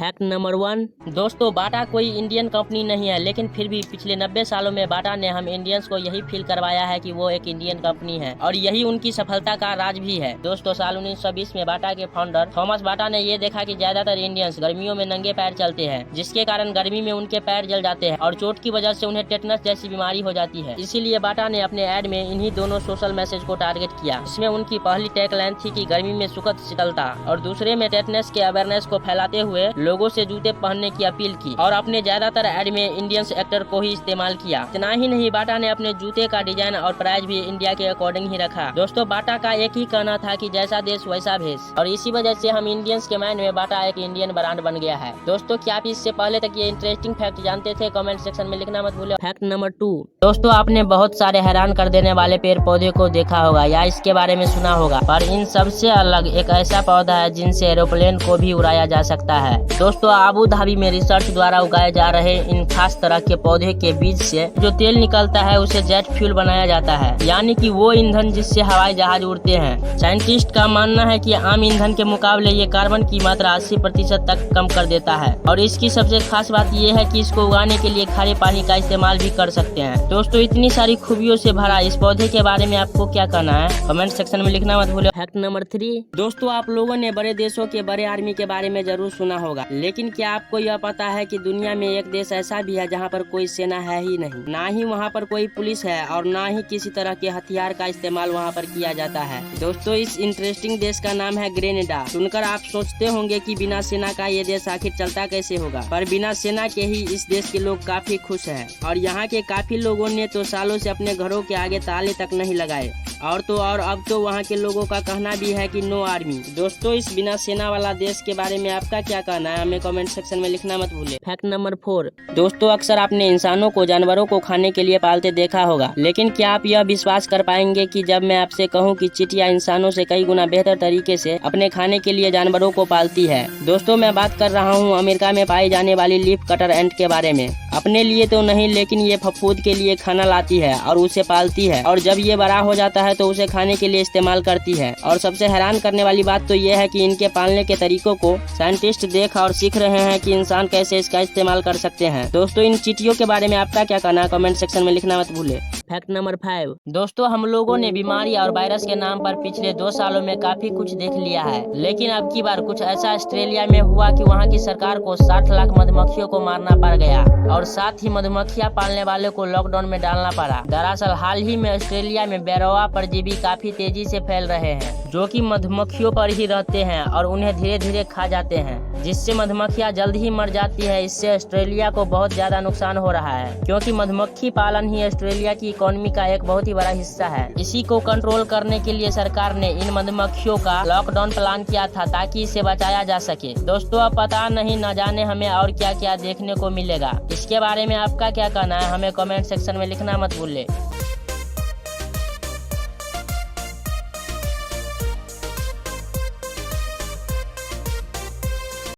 Fact number 1। दोस्तों, बाटा कोई Indian company नहीं है, लेकिन फिर भी पिछले 90 सालों में बाटा ने हम इंडियंस को यही फील करवाया है कि वो एक इंडियन कंपनी है और यही उनकी सफलता का राज भी है। दोस्तों, साल 1920 में बाटा के फाउंडर थॉमस बाटा ने ये देखा कि ज्यादातर इंडियंस गर्मियों में नंगे पैर चलते हैं, जिसके कारण गर्मी में उनके पैर जल जाते हैं और चोट की वजह से उन्हें टेटनस जैसी बीमारी हो जाती है। इसीलिए बाटा ने अपने एड में इन्हीं दोनों सोशल मैसेज को टारगेट किया। इसमें उनकी पहली टैगलाइन थी कि गर्मी में सुखद शीतलता और दूसरे में टेटनस के अवेयरनेस को फैलाते हुए लोगों से जूते पहनने की अपील की और अपने ज्यादातर एड में इंडियंस एक्टर को ही इस्तेमाल किया। इतना ही नहीं, बाटा ने अपने जूते का डिजाइन और प्राइस भी इंडिया के अकॉर्डिंग ही रखा। दोस्तों, बाटा का एक ही कहना था कि जैसा देश वैसा भेष, और इसी वजह से हम इंडियंस के माइंड में बाटा एक इंडियन ब्रांड बन गया है। दोस्तों, क्या आप इससे पहले तक ये इंटरेस्टिंग फैक्ट जानते थे? कमेंट सेक्शन में लिखना मत भूलिए। Fact number 2। दोस्तों, आपने बहुत सारे हैरान कर देने वाले पेड़ पौधे को देखा होगा या इसके बारे में सुना होगा, पर इन सबसे अलग एक ऐसा पौधा है जिनसे एरोप्लेन को भी उड़ाया जा सकता है। दोस्तों, अबू धाबी में रिसर्च द्वारा उगाए जा रहे इन खास तरह के पौधे के बीज से जो तेल निकलता है उसे जेट फ्यूल बनाया जाता है, यानी कि वो ईंधन जिससे हवाई जहाज उड़ते हैं। साइंटिस्ट का मानना है कि आम ईंधन के मुकाबले ये कार्बन की मात्रा 80% तक कम कर देता है और इसकी सबसे खास बात ये है कि इसको उगाने के लिए खारे पानी का इस्तेमाल भी कर सकते हैं। दोस्तों, इतनी सारी खूबियों से भरा इस पौधे के बारे में आपको क्या कहना है? कमेंट सेक्शन में लिखना मत भूलिए। Fact number 3। दोस्तों, आप लोगों ने बड़े देशों के बड़े आर्मी के बारे में जरूर सुना होगा, लेकिन क्या आपको यह पता है कि दुनिया में एक देश ऐसा भी है जहां पर कोई सेना है ही नहीं, ना ही वहां पर कोई पुलिस है और ना ही किसी तरह के हथियार का इस्तेमाल वहां पर किया जाता है। दोस्तों, इस इंटरेस्टिंग देश का नाम है ग्रेनेडा। सुनकर आप सोचते होंगे कि बिना सेना का ये देश आखिर चलता कैसे होगा, पर बिना सेना के ही इस देश के लोग काफी खुश हैं और यहाँ के काफी लोगों ने तो सालों से अपने घरों के आगे ताले तक नहीं लगाए और तो और अब तो वहाँ के लोगों का कहना भी है कि नो आर्मी। दोस्तों, इस बिना सेना वाला देश के बारे में आपका क्या कहना है? हमें कमेंट सेक्शन में लिखना मत भूलिए। Fact number 4। दोस्तों, अक्सर आपने इंसानों को जानवरों को खाने के लिए पालते देखा होगा, लेकिन क्या आप यह विश्वास कर पाएंगे कि जब मैं आपसे कहूँ कि चींटियां इंसानों से कई गुना बेहतर तरीके से अपने खाने के लिए जानवरों को पालती है? दोस्तों, मैं बात कर रहा हूँ अमेरिका में पाई जाने वाली लीफ कटर एंट के बारे में। अपने लिए तो नहीं, लेकिन ये फफूद के लिए खाना लाती है और उसे पालती है और जब ये बड़ा हो जाता है तो उसे खाने के लिए इस्तेमाल करती है। और सबसे हैरान करने वाली बात तो ये है कि इनके पालने के तरीकों को साइंटिस्ट देख और सीख रहे हैं कि इंसान कैसे इसका इस्तेमाल कर सकते हैं। दोस्तों, इन चींटियों के बारे में आपका क्या कहना है? कमेंट सेक्शन में लिखना मत भूले। Fact number 5। दोस्तों, हम लोगों ने बीमारी और वायरस के नाम पर पिछले 2 सालों में काफी कुछ देख लिया है, लेकिन अब की बार कुछ ऐसा ऑस्ट्रेलिया में हुआ कि वहाँ की सरकार को 60 लाख मधुमक्खियों को मारना पड़ गया और साथ ही मधुमक्खियां पालने वाले को लॉकडाउन में डालना पड़ा। दरअसल हाल ही में ऑस्ट्रेलिया में बेरोआ परजीवी काफी तेजी से फैल रहे हैं, जो कि मधुमक्खियों पर ही रहते हैं और उन्हें धीरे धीरे खा जाते हैं, जिससे मधुमक्खियां जल्द ही मर जाती है। इससे ऑस्ट्रेलिया को बहुत ज्यादा नुकसान हो रहा है, क्योंकि मधुमक्खी पालन ही ऑस्ट्रेलिया की इकोनॉमी का एक बहुत ही बड़ा हिस्सा है। इसी को कंट्रोल करने के लिए सरकार ने इन मधुमक्खियों का लॉकडाउन प्लान किया था ताकि इसे बचाया जा सके। दोस्तों, अब पता नहीं न जाने हमें और क्या क्या देखने को मिलेगा। इसके बारे में आपका क्या कहना है? हमें कमेंट सेक्शन में लिखना मत भूलिए।